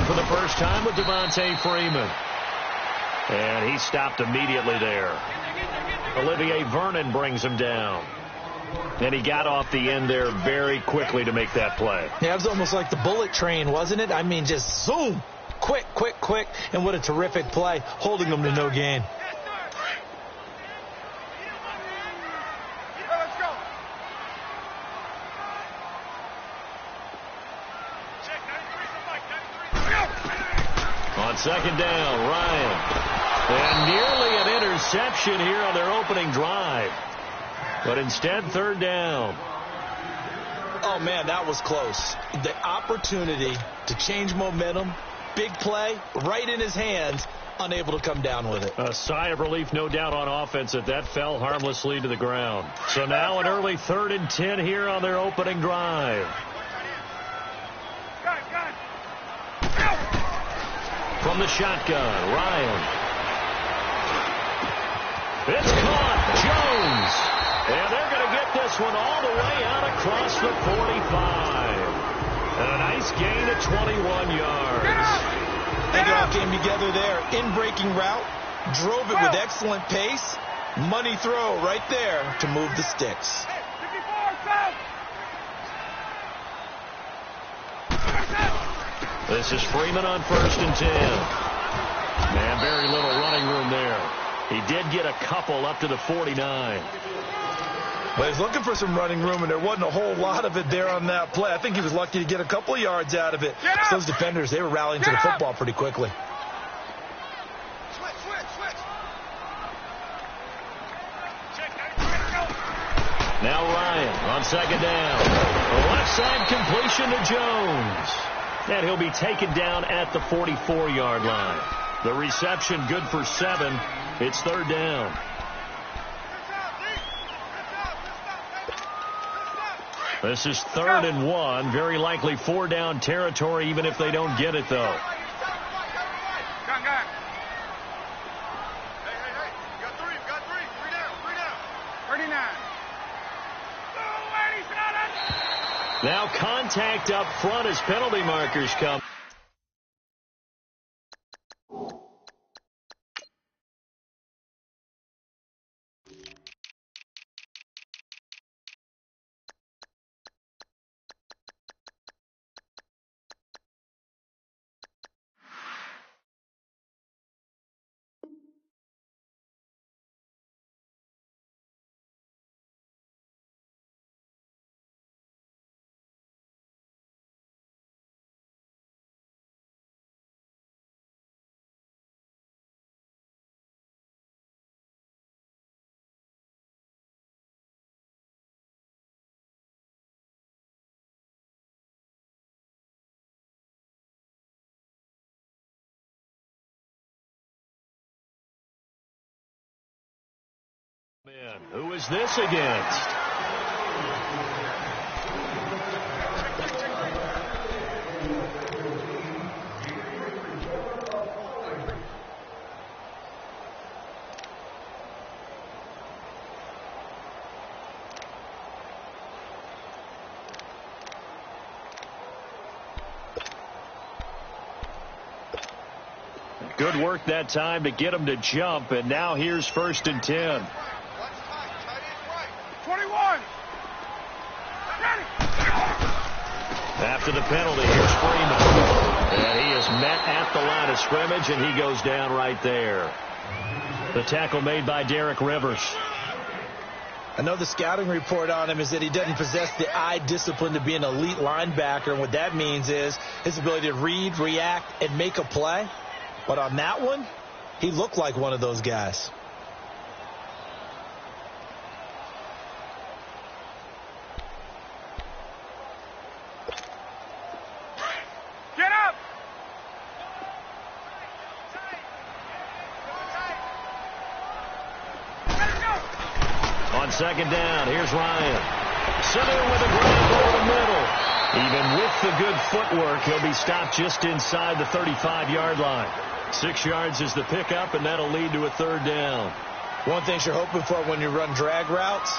for the first time with Devontae Freeman. And he stopped immediately there. Olivier Vernon brings him down. And he got off the end there very quickly to make that play. Yeah, it was almost like the bullet train, wasn't it? I mean, just zoom. Quick, quick, quick. And what a terrific play, holding them to no gain. On second down, Ryan. And nearly an interception here on their opening drive. But instead, third down. Oh, man, that was close. The opportunity to change momentum, big play, right in his hands, unable to come down with it. A sigh of relief, no doubt, on offense that fell harmlessly to the ground. So now an early 3rd and 10 here on their opening drive. From the shotgun, Ryan. It's caught. Jones. And they're going to get this one all the way out across the 45. And a nice gain of 21 yards. They all came together there. In-breaking route. Drove it with excellent pace. Money throw right there to move the sticks. This is Freeman on 1st and 10. Man, very little running room there. He did get a couple up to the 49. Well, he's looking for some running room, and there wasn't a whole lot of it there on that play. I think he was lucky to get a couple of yards out of it. Those defenders, they were rallying to the football pretty quickly. Now Ryan on second down. A left side completion to Jones. And he'll be taken down at the 44-yard line. The reception good for 7. It's third down. This is 3rd and 1. Very likely 4-down territory, even if they don't get it, though. Now contact up front as penalty markers come. Who is this against? Good work that time to get him to jump, and now here's 1st and 10. 21. After the penalty, here's Freeman. And he is met at the line of scrimmage, and he goes down right there. The tackle made by Derek Rivers. I know the scouting report on him is that he doesn't possess the eye discipline to be an elite linebacker, and what that means is his ability to read, react, and make a play. But on that one, he looked like one of those guys. Get up! On second down, here's Ryan. Center with a grab over the middle. Even with the good footwork, he'll be stopped just inside the 35-yard line. 6 yards is the pickup, and that'll lead to a third down. One thing you're hoping for when you run drag routes,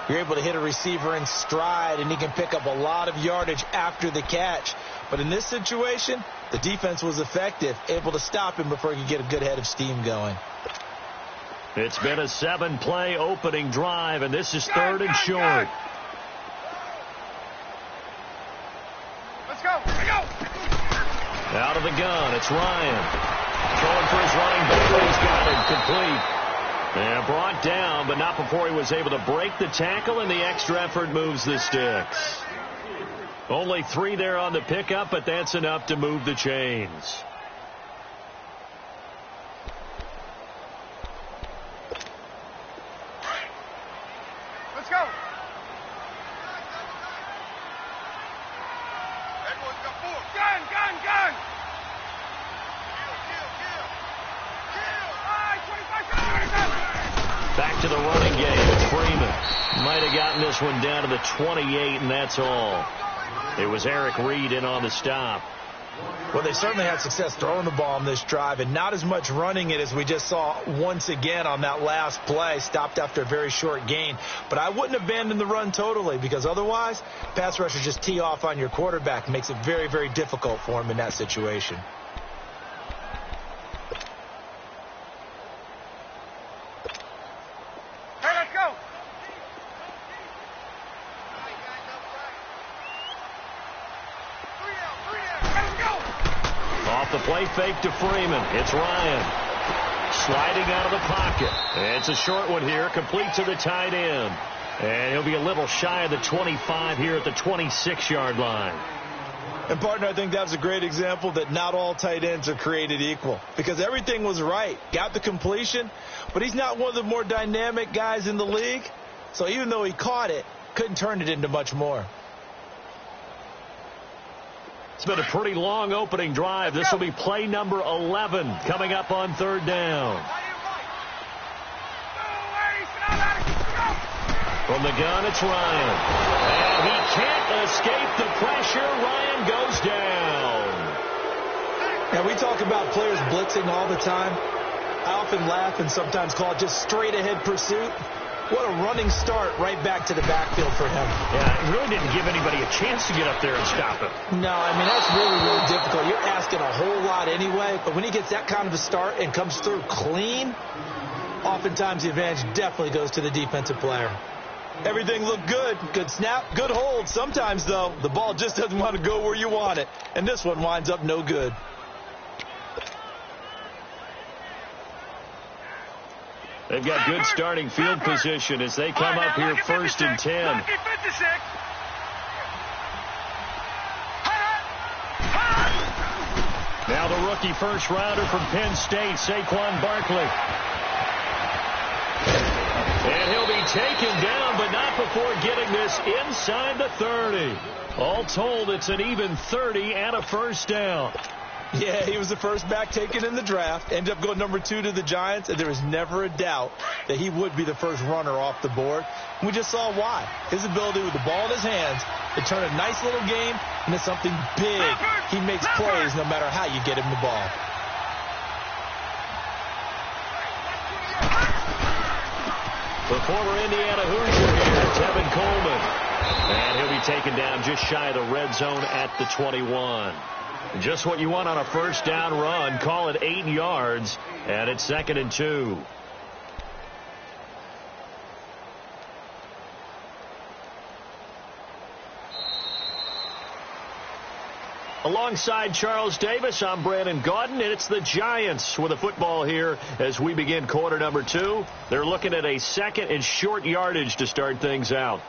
You're able to hit a receiver in stride, and he can pick up a lot of yardage after the catch. But in this situation, the defense was effective, able to stop him before he could get a good head of steam going. It's been a 7-play opening drive, and this is third and short. Let's go. Let's go. Out of the gun, it's Ryan. Throwing for his running back. He's got it complete. And brought down, but not before he was able to break the tackle, and the extra effort moves the sticks. Only 3 there on the pickup, but that's enough to move the chains. Let's go. Everyone's got 4. Gun, gun, gun. Kill. All right, 25. Back to the running game. It's Freeman. Might have gotten this one down to the 28, and that's all. It was Eric Reed in on the stop. Well, they certainly had success throwing the ball on this drive, and not as much running it as we just saw once again on that last play. Stopped after a very short gain. But I wouldn't abandon the run totally, because otherwise, pass rushers just tee off on your quarterback. Makes it very, very difficult for him in that situation. Hey, let's go. Off the play fake to Freeman. It's Ryan. Sliding out of the pocket. It's a short one here, complete to the tight end. And he'll be a little shy of the 25 here at the 26-yard line. And, partner, I think that was a great example that not all tight ends are created equal, because everything was right. Got the completion, but he's not one of the more dynamic guys in the league. So even though he caught it, couldn't turn it into much more. It's been a pretty long opening drive. This will be play number 11 coming up on third down. From the gun, it's Ryan. And he can't escape the pressure. Ryan goes down. Now, we talk about players blitzing all the time. I often laugh and sometimes call it just straight-ahead pursuit. What a running start right back to the backfield for him. Yeah, it really didn't give anybody a chance to get up there and stop him. No, I mean, that's really, really difficult. You're asking a whole lot anyway, but when he gets that kind of a start and comes through clean, oftentimes the advantage definitely goes to the defensive player. Everything looked good. Good snap, good hold. Sometimes, though, the ball just doesn't want to go where you want it, and this one winds up no good. They've got good starting field position as they come up here first and 10. Now the rookie first rounder from Penn State, Saquon Barkley. And he'll be taken down, but not before getting this inside the 30. All told, it's an even 30 and a first down. Yeah, he was the first back taken in the draft. Ended up going number 2 to the Giants, and there was never a doubt that he would be the first runner off the board. And we just saw why. His ability with the ball in his hands to turn a nice little game into something big. He makes plays no matter how you get him the ball. The former Indiana Hoosier here, Tevin Coleman. And he'll be taken down just shy of the red zone at the 21. Just what you want on a first down run. Call it 8 yards, and it's 2nd and 2. Alongside Charles Davis, I'm Brandon Gaudin, and it's the Giants with the football here as we begin quarter number 2. They're looking at a 2nd and short yardage to start things out.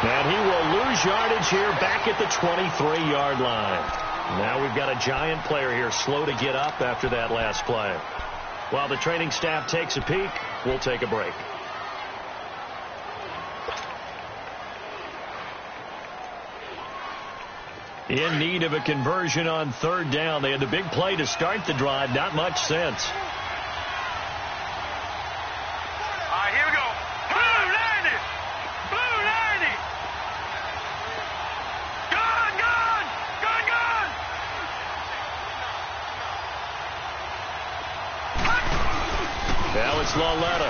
And he will lose yardage here back at the 23-yard line. Now we've got a Giant player here slow to get up after that last play. While the training staff takes a peek, we'll take a break. In need of a conversion on third down. They had the big play to start the drive. Not much sense. All right, here we go. Blue 90. Blue 90. Gun, gun. Gun, gun. Now it's Laletta.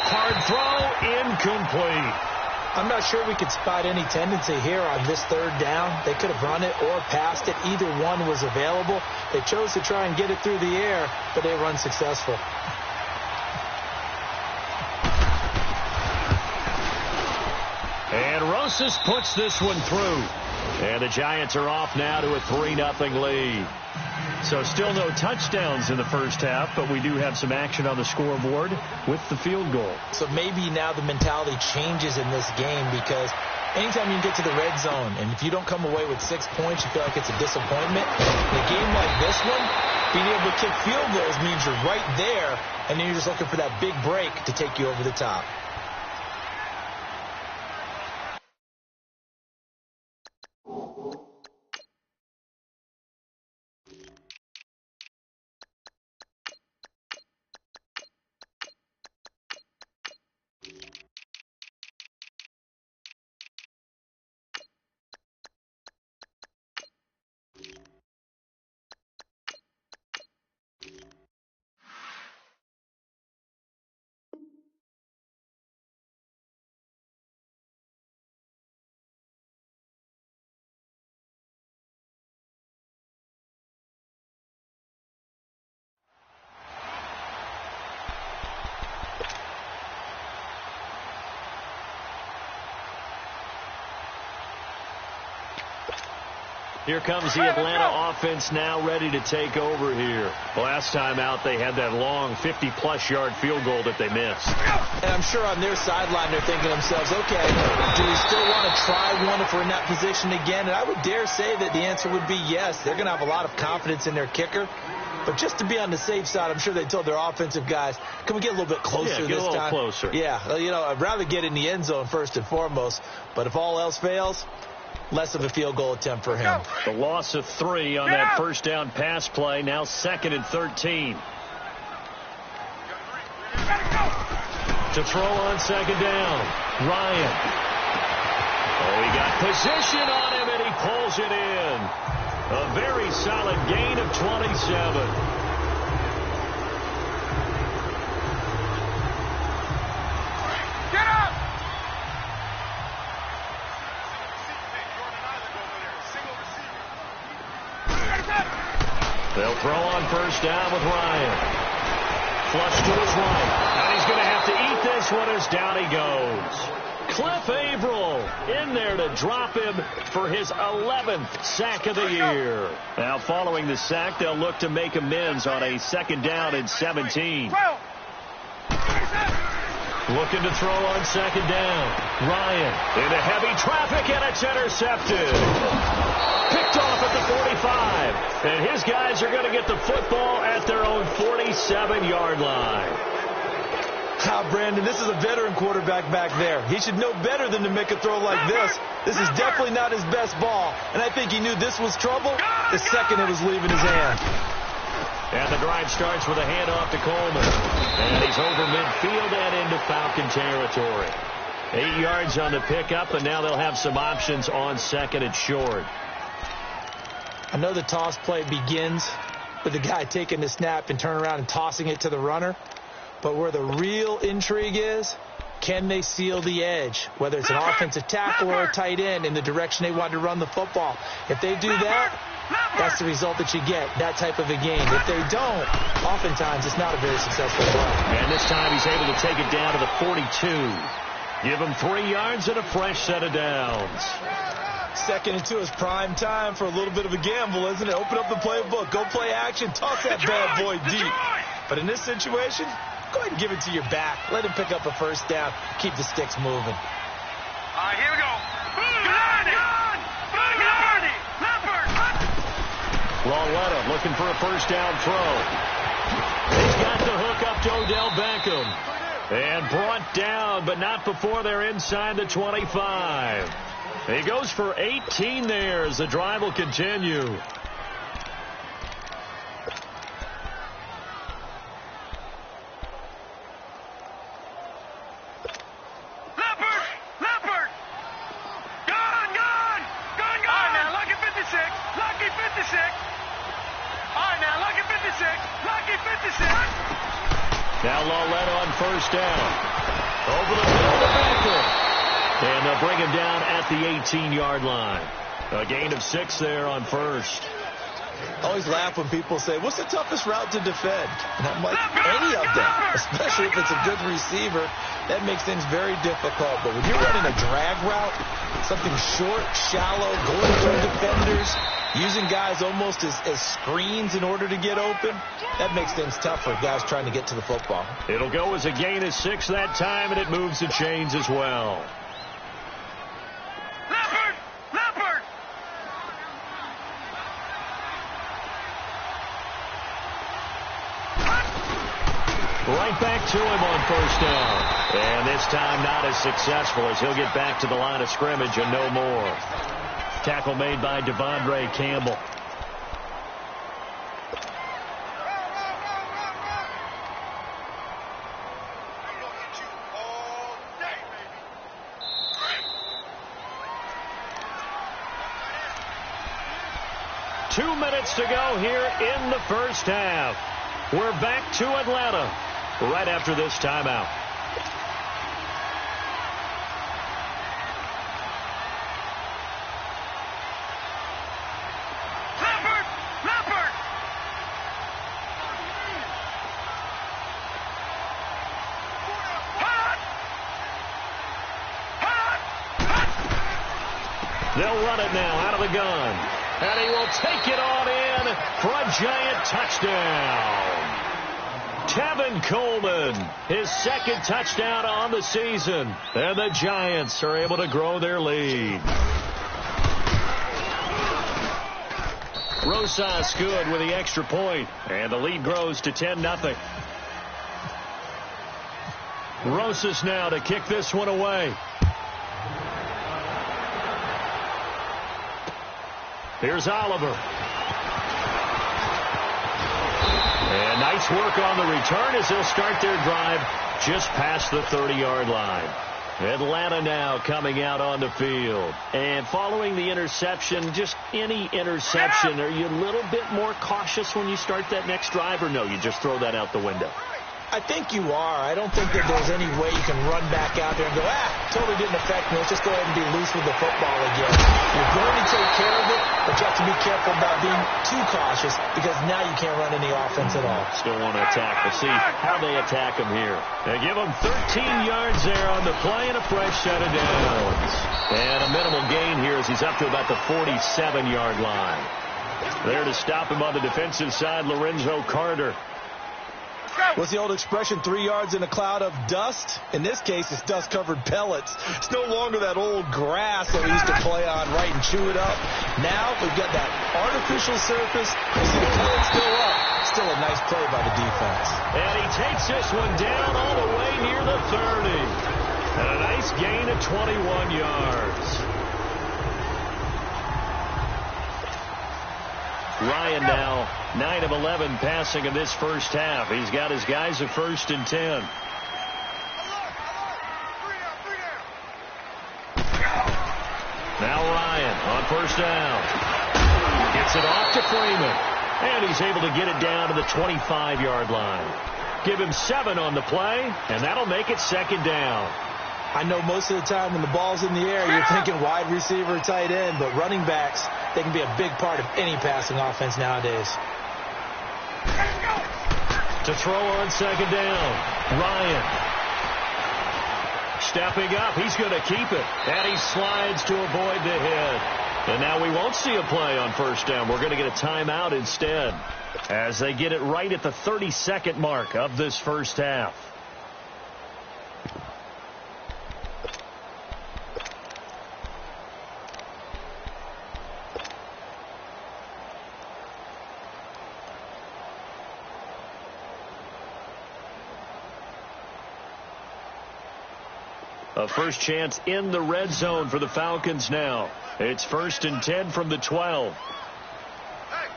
Hard throw, incomplete. I'm not sure we could spot any tendency here on this third down. They could have run it or passed it. Either one was available. They chose to try and get it through the air, but they were unsuccessful. And Rosas puts this one through. And the Giants are off now to a 3-0 lead. So still no touchdowns in the first half, but we do have some action on the scoreboard with the field goal. So maybe now the mentality changes in this game, because anytime you get to the red zone, and if you don't come away with 6 points, you feel like it's a disappointment. In a game like this one, being able to kick field goals means you're right there, and then you're just looking for that big break to take you over the top. Here comes the Atlanta offense now ready to take over here. Last time out, they had that long 50-plus yard field goal that they missed. And I'm sure on their sideline they're thinking to themselves, okay, do we still want to try one if we're in that position again? And I would dare say that the answer would be yes. They're going to have a lot of confidence in their kicker. But just to be on the safe side, I'm sure they told their offensive guys, can we get a little bit closer get this a little time? Closer. Yeah, you know, I'd rather get in the end zone first and foremost. But if all else fails, less of a field goal attempt for him. The loss of 3 on that first down pass play. Now 2nd and 13. To throw on 2nd down. Ryan. Oh, he got position on him, and he pulls it in. A very solid gain of 27. They'll throw on first down with Ryan. Flush to his right. And he's going to have to eat this one as down he goes. Cliff Averill in there to drop him for his 11th sack of the year. Now following the sack, they'll look to make amends on a 2nd down and 17. Looking to throw on 2nd down. Ryan into heavy traffic, and it's intercepted. Picked off at the 45. And his guys are going to get the football at their own 47-yard line. Brandon, this is a veteran quarterback back there. He should know better than to make a throw like this. This is definitely not his best ball. And I think he knew this was trouble the second it was leaving his hand. And the drive starts with a handoff to Coleman. And he's over midfield and into Falcon territory. 8 yards on the pickup, and now they'll have some options on 2nd and short. I know the toss play begins with the guy taking the snap and turning around and tossing it to the runner. But where the real intrigue is, can they seal the edge? Whether it's an offensive tackle or a tight end in the direction they want to run the football. If they do that, that's the result that you get, that type of a game. If they don't, oftentimes it's not a very successful play. And this time he's able to take it down to the 42. Give him 3 yards and a fresh set of downs. 2nd and 2 is prime time for a little bit of a gamble, isn't it? Open up the playbook, go play action, toss that bad boy deep. But in this situation, go ahead and give it to your back. Let him pick up a first down. Keep the sticks moving. All right, here we go. Laletta looking for a first down throw. He's got the hook up to Odell Beckham. And brought down, but not before they're inside the 25. He goes for 18 there as the drive will continue. Leopard! Gone! All right, now, lucky 56. All right, now, lucky 56. Now Loletta on first down. Over the middle of the backfield. And they'll bring him down at the 18-yard line. A gain of 6 there on first. I always laugh when people say, what's the toughest route to defend? And I'm like, any of them, especially if it's a good receiver. That makes things very difficult. But when you're running a drag route, something short, shallow, going through defenders, using guys almost as screens in order to get open, that makes things tough for guys trying to get to the football. It'll go as a gain of 6 that time, and it moves the chains as well. Leopard! Right back to him on first down. And this time not as successful as he'll get back to the line of scrimmage and no more. Tackle made by Devondre Campbell. Two minutes to go here in the first half. We're back to Atlanta right after this timeout. Leopard! They'll run it now out of the gun. And he will take it on in for a giant touchdown. Tevin Coleman, his second touchdown on the season. And the Giants are able to grow their lead. Rosas good with the extra point. And the lead grows to 10-0. Rosas now to kick this one away. Here's Oliver. And nice work on the return as they'll start their drive just past the 30-yard line. Atlanta now coming out on the field. And following the interception, just any interception, are you a little bit more cautious when you start that next drive, or no, you just throw that out the window? I think you are. I don't think that there's any way you can run back out there and go, totally didn't affect me. Let's just go ahead and be loose with the football again. You're going to take care of it, but you have to be careful about being too cautious because now you can't run any offense at all. Still want to attack. We'll see how they attack him here. They give him 13 yards there on the play and a fresh set of downs. And a minimal gain here as he's up to about the 47-yard line. There to stop him on the defensive side, Lorenzo Carter. What's the old expression, 3 yards in a cloud of dust? In this case, it's dust-covered pellets. It's no longer that old grass that we used to play on, right, and chew it up. Now we've got that artificial surface. You see the pellets go up. Still a nice play by the defense. And he takes this one down all the way near the 30. And a nice gain of 21 yards. Ryan now 9 of 11 passing in this first half. He's got his guys at 1st and 10. Now Ryan on first down. Gets it off to Freeman. And he's able to get it down to the 25-yard line. Give him 7 on the play, and that'll make it 2nd down. I know most of the time when the ball's in the air, you're thinking wide receiver, tight end, but running backs, they can be a big part of any passing offense nowadays. To throw on 2nd down, Ryan. Stepping up, he's going to keep it. And he slides to avoid the hit. And now we won't see a play on 1st down. We're going to get a timeout instead as they get it right at the 32nd mark of this first half. A first chance in the red zone for the Falcons now. It's 1st and 10 from the 12. Hey,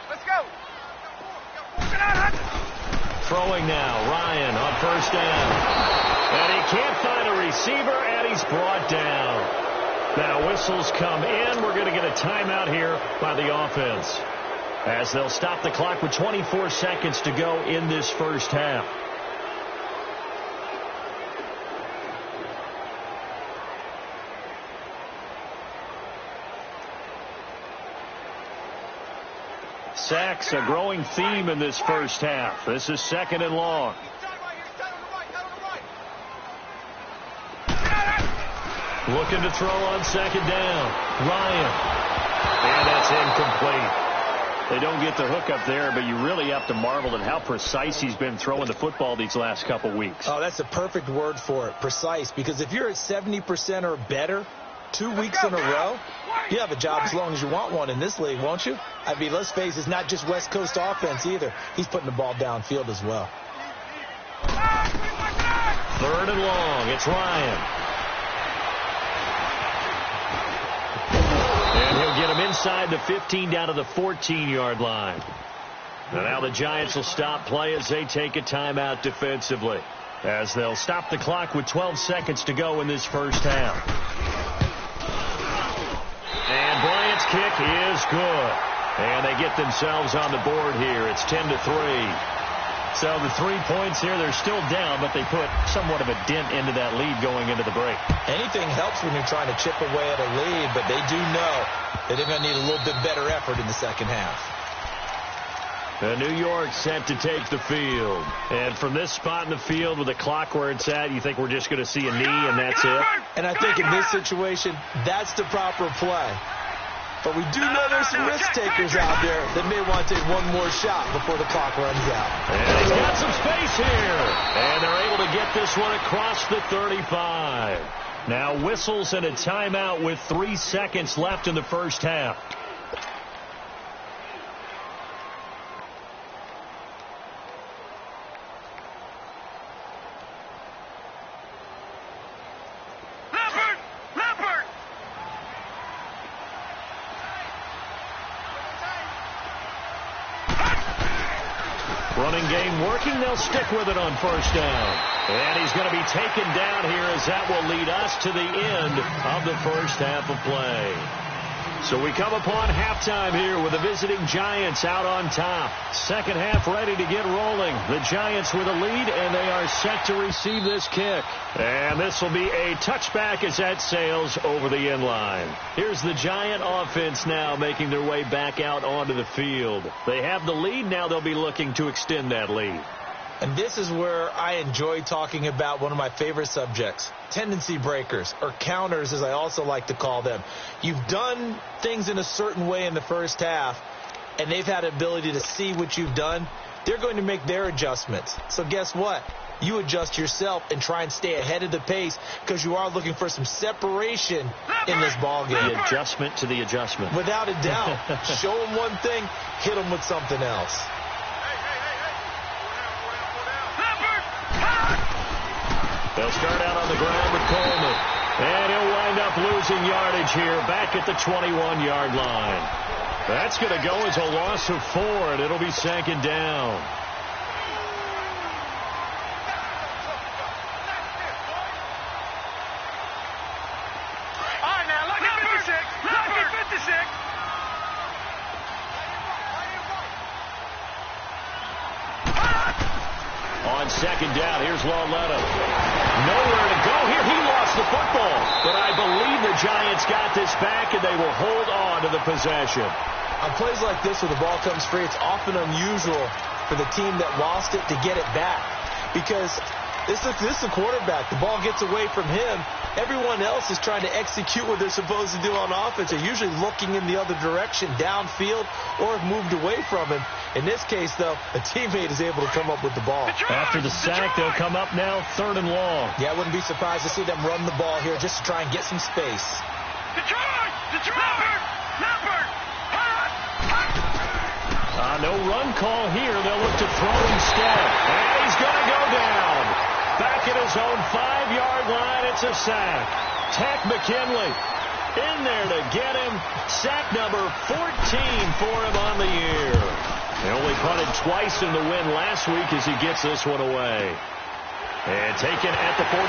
let's go. Throwing now, Ryan on 1st down. And he can't find a receiver, and he's brought down. Now whistles come in. We're going to get a timeout here by the offense, as they'll stop the clock with 24 seconds to go in this first half. Sacks, a growing theme in this first half. This is 2nd and long. Looking to throw on 2nd down. Ryan. And that's incomplete. They don't get the hook up there, but you really have to marvel at how precise he's been throwing the football these last couple weeks. Oh, that's a perfect word for it, precise, because if you're at 70% or better 2 weeks in a row, you have a job as long as you want one in this league, won't you? I mean, let's face it, it's not just West Coast offense either. He's putting the ball downfield as well. 3rd and long. It's Ryan. And he'll get him inside the 15 down to the 14-yard line. And now the Giants will stop play as they take a timeout defensively, as they'll stop the clock with 12 seconds to go in this first half. And Bryant's kick is good. And they get themselves on the board here. It's 10-3. So the 3 points here, they're still down, but they put somewhat of a dent into that lead going into the break. Anything helps when you're trying to chip away at a lead, but they do know that they're going to need a little bit better effort in the second half. New York set to take the field. And from this spot in the field with the clock where it's at, you think we're just going to see a knee and that's it? And I think in this situation, that's the proper play. But we do know there's some risk takers out there that may want to take one more shot before the clock runs out. And he's got some space here. And they're able to get this one across the 35. Now whistles and a timeout with 3 seconds left in the first half. Running game working. They'll stick with it on 1st down. And he's going to be taken down here, as that will lead us to the end of the first half of play. So we come upon halftime here with the visiting Giants out on top. Second half ready to get rolling. The Giants with a lead, and they are set to receive this kick. And this will be a touchback as that sails over the end line. Here's the Giant offense now making their way back out onto the field. They have the lead. Now they'll be looking to extend that lead. And this is where I enjoy talking about one of my favorite subjects, tendency breakers, or counters as I also like to call them. You've done things in a certain way in the first half, and they've had the ability to see what you've done. They're going to make their adjustments. So guess what? You adjust yourself and try and stay ahead of the pace, because you are looking for some separation in this ball game. The adjustment to the adjustment. Without a doubt. Show them one thing, hit them with something else. They'll start out on the ground with Coleman. And he'll wind up losing yardage here back at the 21-yard line. That's going to go as a loss of 4, and it'll be 2nd down. All right, now, look at 56. Look at 56. On 2nd down, here's Lauletta. Nowhere to go here. He lost the football. But I believe the Giants got this back, and they will hold on to the possession. On plays like this where the ball comes free, it's often unusual for the team that lost it to get it back. Because this is the quarterback. The ball gets away from him. Everyone else is trying to execute what they're supposed to do on offense. They're usually looking in the other direction, downfield, or have moved away from him. In this case, though, a teammate is able to come up with the ball. After the sack, they'll come up now 3rd and long. Yeah, I wouldn't be surprised to see them run the ball here just to try and get some space. No run call here. They'll look to throw instead. And he's going to go down. Back at his own 5-yard line, it's a sack. Tech McKinley in there to get him. Sack number 14 for him on the year. He only punted twice in the win last week as he gets this one away. And taken at the 46.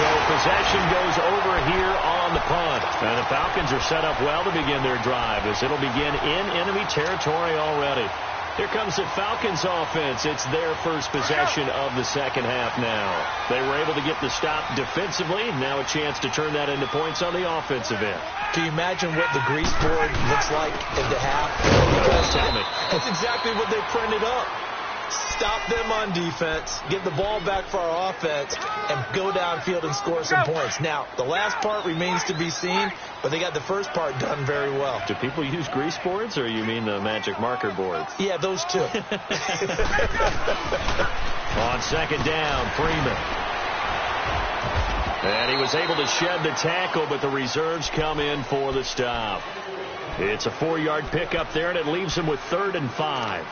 So possession goes over here on the punt. And the Falcons are set up well to begin their drive as it'll begin in enemy territory already. Here comes the Falcons offense. It's their first possession of the second half now. They were able to get the stop defensively. Now a chance to turn that into points on the offensive end. Can you imagine what the grease board looks like at the half? Tell me. That's exactly what they printed up. Stop them on defense, get the ball back for our offense, and go downfield and score some points. Now, the last part remains to be seen, but they got the first part done very well. Do people use grease boards, or you mean the magic marker boards? Yeah, those two. On second down, Freeman. And he was able to shed the tackle, but the reserves come in for the stop. It's a 4-yard pickup there, and it leaves him with 3rd and 5.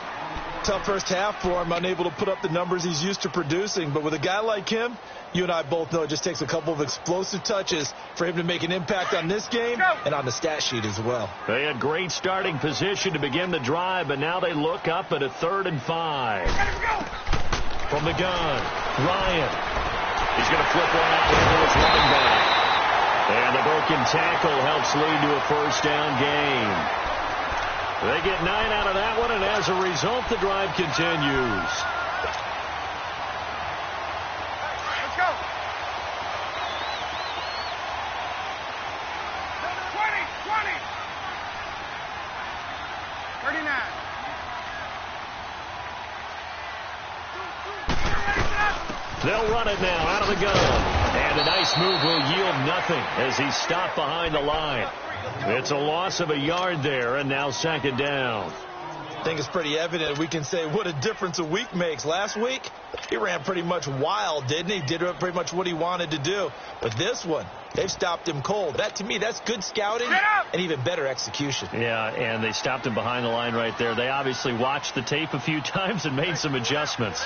Tough first half for him, unable to put up the numbers he's used to producing. But with a guy like him, you and I both know it just takes a couple of explosive touches for him to make an impact on this game and on the stat sheet as well. They had great starting position to begin the drive, but now they look up at a 3rd and 5. From the gun, Ryan. He's going to flip one out into his running back. And the broken tackle helps lead to a first down gain. They get 9 out of that one, and as a result, the drive continues. Let's go. 20, 20. 39. They'll run it now out of the gun. And a nice move will yield nothing as he's stopped behind the line. It's a loss of a yard there, and now 2nd down. I think it's pretty evident. We can say what a difference a week makes. Last week, he ran pretty much wild, didn't he? Did pretty much what he wanted to do. But this one, they've stopped him cold. That, to me, that's good scouting and even better execution. Yeah, and they stopped him behind the line right there. They obviously watched the tape a few times and made some adjustments.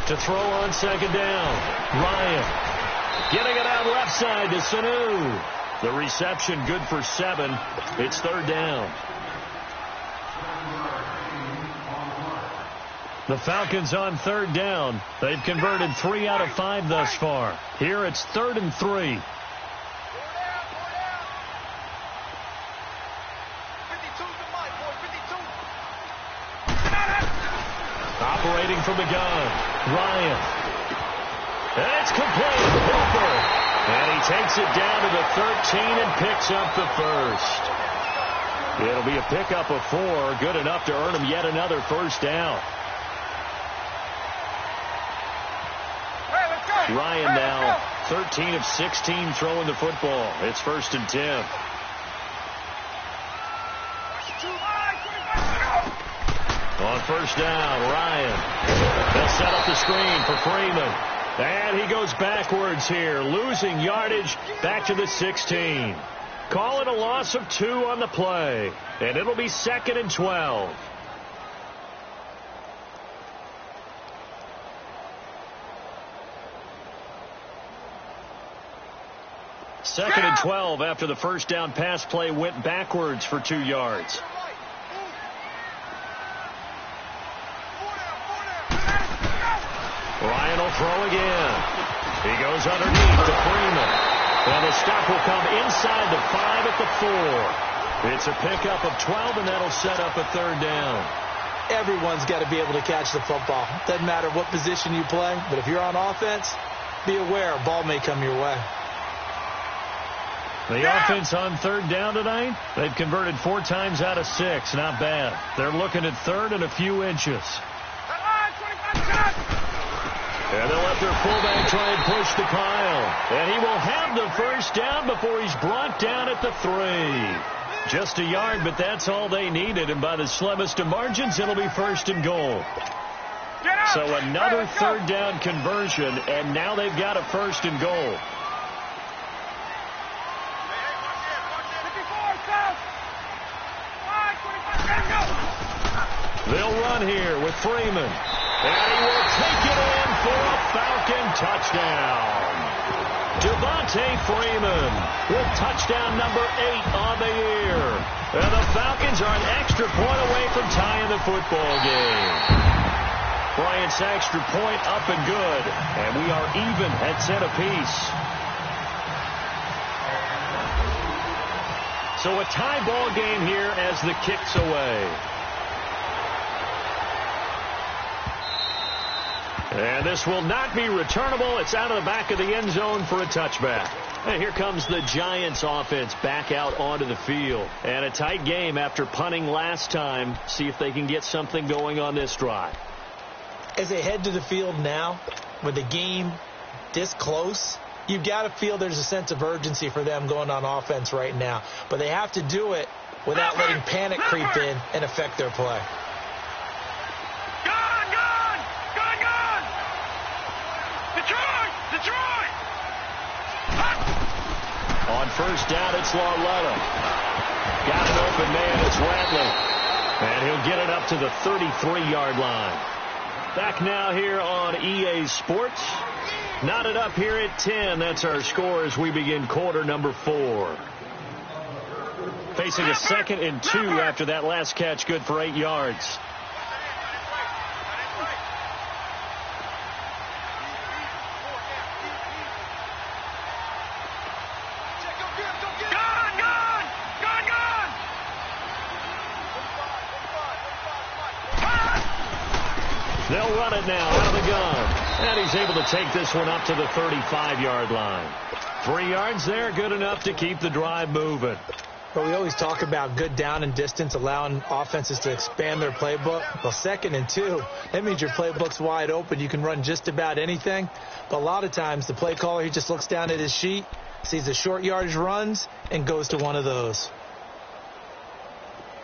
To throw on 2nd down. Ryan getting it out left side to Sanu. The reception good for 7. It's 3rd down. The Falcons on 3rd down. They've converted 3 out of 5 thus far. Here it's 3rd and 3. Operating from the gun, Ryan. And it's complete. Hooper. And he takes it down to the 13 and picks up the first. It'll be a pickup of 4. Good enough to earn him yet another first down. Ryan now 13 of 16 throwing the football. It's 1st and 10. On 1st down, Ryan. They'll set up the screen for Freeman. And he goes backwards here, losing yardage back to the 16. Call it a loss of 2 on the play. And it'll be 2nd and 12. Second and 12 after the first down pass play went backwards for 2 yards. Ryan will throw again. He goes underneath to Freeman. And the stop will come inside the 5 at the 4. It's a pickup of 12, and that'll set up a 3rd down. Everyone's got to be able to catch the football. Doesn't matter what position you play, but if you're on offense, be aware a ball may come your way. The offense on 3rd down tonight, they've converted 4 times out of 6. Not bad. They're looking at 3rd and a few inches. And they'll let their fullback try and push the pile. And he will have the first down before he's brought down at the 3. Just a yard, but that's all they needed. And by the slimmest of margins, it'll be 1st and goal. So another 3rd down conversion, and now they've got a 1st and goal. run here with Freeman. And he will take it in for a Falcon touchdown. Devontae Freeman with touchdown number 8 on the year. And the Falcons are an extra point away from tying the football game. Bryant's extra point up and good. And we are even at 10 apiece. So a tie ball game here as the kick's away. And this will not be returnable. It's out of the back of the end zone for a touchback. And here comes the Giants offense back out onto the field. And a tight game after punting last time. See if they can get something going on this drive. As they head to the field now, with the game this close, you've got to feel there's a sense of urgency for them going on offense right now. But they have to do it without letting panic creep in and affect their play. Detroit! On first down, it's Lauletta. Got an open man, it's Ratley. And he'll get it up to the 33-yard line. Back now here on EA Sports. Knotted up here at 10. That's our score as we begin quarter number 4. Facing a 2nd and 2 after that last catch, good for 8 yards. They'll run it now out of the gun. And he's able to take this one up to the 35-yard line. 3 yards there, good enough to keep the drive moving. But we always talk about good down and distance, allowing offenses to expand their playbook. Well, 2nd and 2, that means your playbook's wide open. You can run just about anything. But a lot of times, the play caller, he just looks down at his sheet, sees the short yardage runs, and goes to one of those.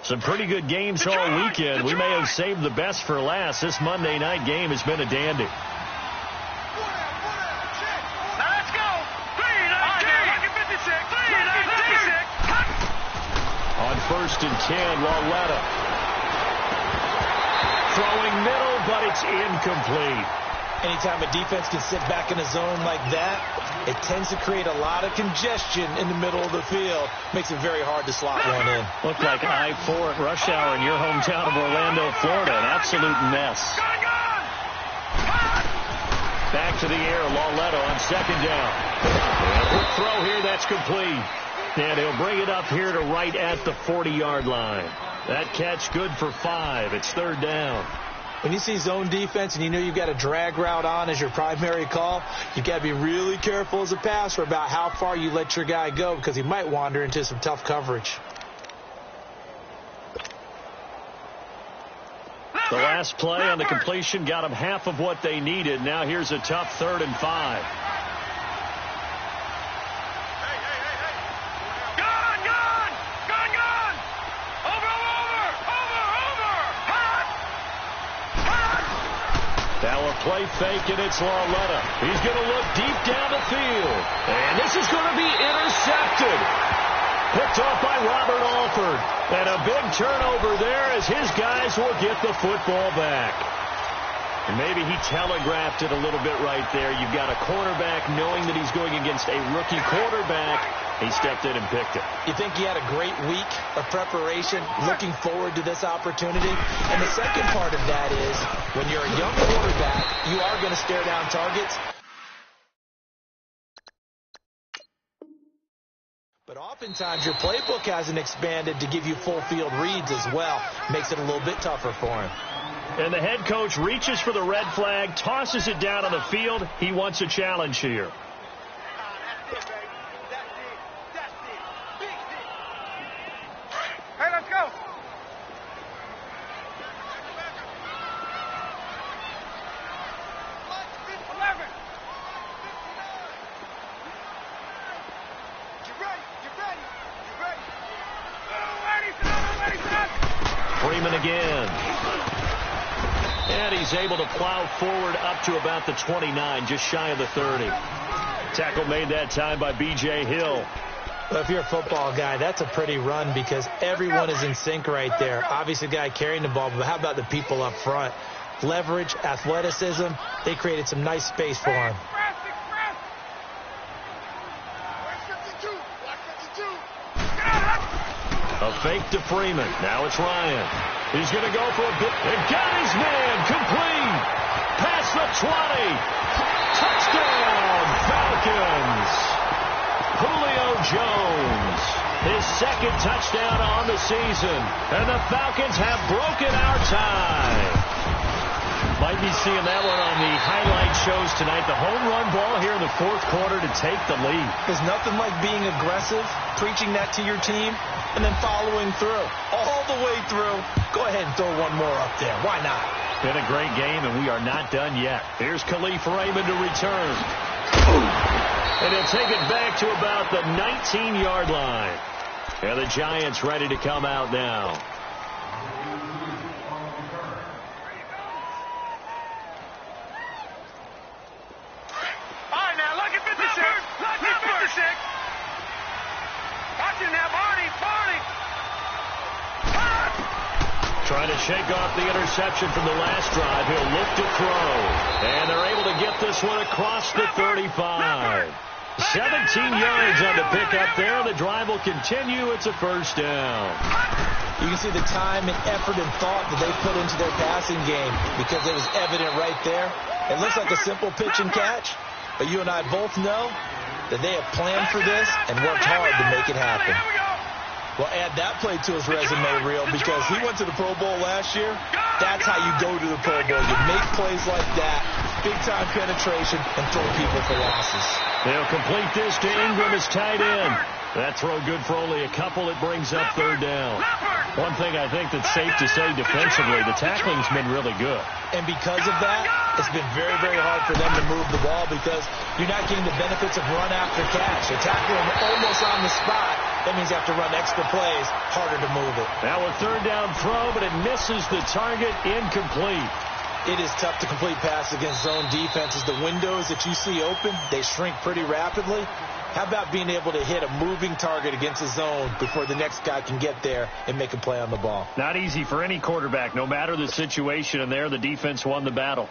Some pretty good games all weekend. We may have saved the best for last. This Monday night game has been a dandy. Now let's go. 3-19. On first and 10, Lauletta. Throwing middle, but it's incomplete. Anytime a defense can sit back in a zone like that, it tends to create a lot of congestion in the middle of the field. Makes it very hard to slot one in. Looked like I-4 at rush hour in your hometown of Orlando, Florida. An absolute mess. Back to the air, Lauletta on 2nd down. And a quick throw here, that's complete. And he'll bring it up here to right at the 40-yard line. That catch good for 5. It's 3rd down. When you see zone defense and you know you've got a drag route on as your primary call, you've got to be really careful as a passer about how far you let your guy go because he might wander into some tough coverage. The last play on the completion got them half of what they needed. Now here's a tough 3rd and 5. Now a play fake, and it's Lauletta. He's going to look deep down the field. And this is going to be intercepted. Picked off by Robert Alford. And a big turnover there as his guys will get the football back. And maybe he telegraphed it a little bit right there. You've got a cornerback knowing that he's going against a rookie quarterback. He stepped in and picked it. You think he had a great week of preparation, looking forward to this opportunity? And the second part of that is, when you're a young quarterback, you are going to stare down targets. But oftentimes, your playbook hasn't expanded to give you full field reads as well. Makes it a little bit tougher for him. And the head coach reaches for the red flag, tosses it down on the field. He wants a challenge here. Hey, let's go. Freeman again. And he's able to plow forward up to about the 29, just shy of the 30. Tackle made that time by B.J. Hill. Well, if you're a football guy, that's a pretty run because everyone is in sync right there. Obviously, the guy carrying the ball, but how about the people up front? Leverage, athleticism, they created some nice space for him. A fake to Freeman. Now it's Ryan. He's going to go for a bit. And got his man. Complete. Past the 20. Touchdown, Falcons. Julio Jones. His second touchdown on the season. And the Falcons have broken our tie. Might be seeing that one on the highlight shows tonight. The home run ball here in the fourth quarter to take the lead. There's nothing like being aggressive, preaching that to your team, and then following through. All the way through. Go ahead and throw one more up there. Why not? Been a great game, and we are not done yet. Here's Khalif Raymond to return. And he'll take it back to about the 19-yard line. And the Giants ready to come out now. Trying to shake off the interception from the last drive. He'll look to throw. And they're able to get this one across the 35. 17 yards on the pickup there. The drive will continue. It's a first down. You can see the time and effort and thought that they put into their passing game because it was evident right there. It looks like a simple pitch and catch, but you and I both know that they have planned for this and worked hard to make it happen. Well, add that play to his resume reel because he went to the Pro Bowl last year. That's how you go to the Pro Bowl. You make plays like that, big-time penetration, and throw people for losses. They'll complete this to Ingram as tight end. That throw good for only a couple. It brings up third down. One thing I think that's safe to say defensively, the tackling's been really good. And because of that, it's been very, very hard for them to move the ball because you're not getting the benefits of run after catch. They tackle them almost on the spot. That means you have to run extra plays, harder to move it. Now a third down throw, but it misses the target, incomplete. It is tough to complete pass against zone defenses. The windows that you see open, they shrink pretty rapidly. How about being able to hit a moving target against a zone before the next guy can get there and make a play on the ball? Not easy for any quarterback, no matter the situation, and there the defense won the battle.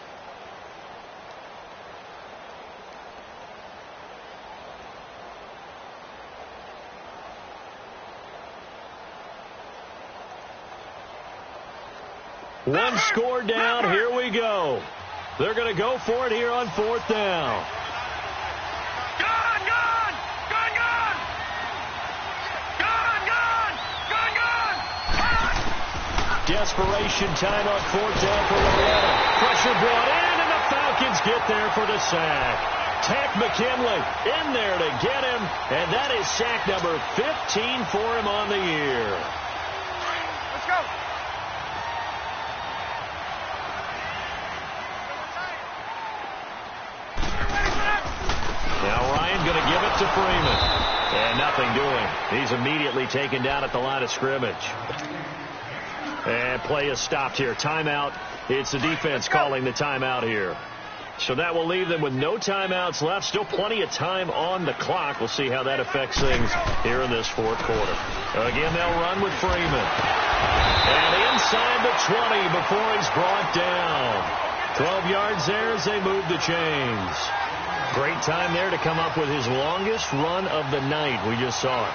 One score down. Here we go. They're going to go for it here on fourth down. Desperation time on fourth down for Loretta. Pressure brought in, and the Falcons get there for the sack. Tack McKinley in there to get him, and that is sack number 15 for him on the year. Let's go. Now Ryan going to give it to Freeman. And nothing doing. He's immediately taken down at the line of scrimmage. And play is stopped here. Timeout. It's the defense calling the timeout here. So that will leave them with no timeouts left. Still plenty of time on the clock. We'll see how that affects things here in this fourth quarter. Again, they'll run with Freeman. And inside the 20 before he's brought down. 12 yards there as they move the chains. Great time there to come up with his longest run of the night. We just saw it.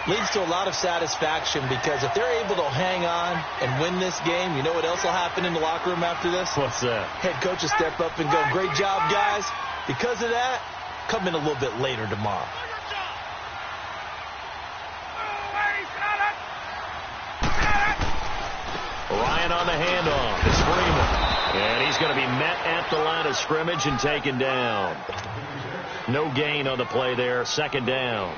Leads to a lot of satisfaction because if they're able to hang on and win this game, you know what else will happen in the locker room after this? What's that? Head coach will step up and go, great job, guys. Because of that, come in a little bit later tomorrow. Ryan on the handoff. It's Freeman. And he's going to be met at the line of scrimmage and taken down. No gain on the play there. Second down.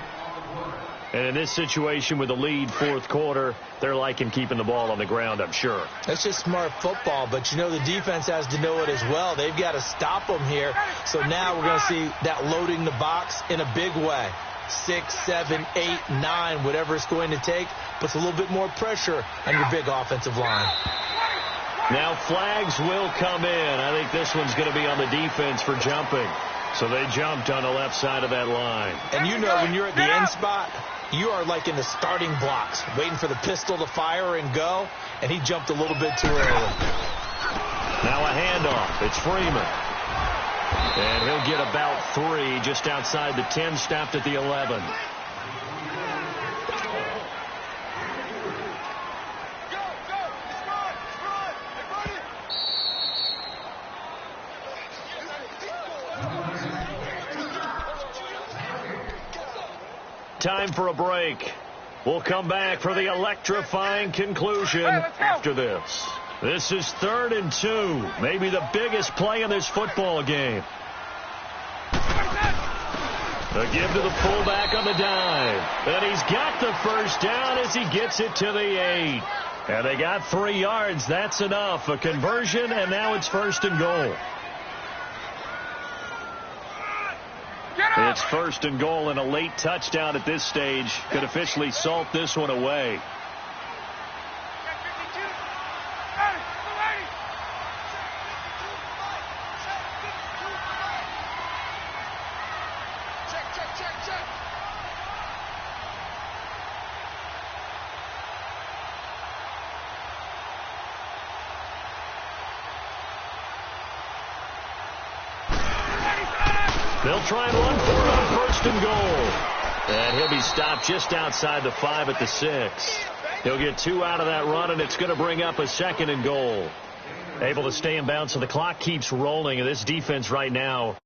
And in this situation with the lead fourth quarter, they're liking keeping the ball on the ground, I'm sure. That's just smart football, but you know the defense has to know it as well. They've got to stop them here. So now we're going to see that loading the box in a big way. 6, 7, 8, 9, whatever it's going to take, puts a little bit more pressure on your big offensive line. Now flags will come in. I think this one's going to be on the defense for jumping. So they jumped on the left side of that line. And you know when you're at the end spot, you are like in the starting blocks, waiting for the pistol to fire and go, and he jumped a little bit too early. Now a handoff. It's Freeman. And he'll get about 3 just outside the 10, stopped at the 11. Time for a break. We'll come back for the electrifying conclusion after this. This is 3rd and 2, maybe the biggest play in this football game. A give to the fullback on the dive. And he's got the first down as he gets it to the 8. And they got 3 yards. That's enough. A conversion, and now it's 1st and goal. It's 1st and goal, and a late touchdown at this stage could officially salt this one away. They'll try and run for it on 1st and goal. And he'll be stopped just outside the 5 at the 6. He'll get 2 out of that run, and it's going to bring up a 2nd and goal. Able to stay in bounds, so the clock keeps rolling, and this defense right now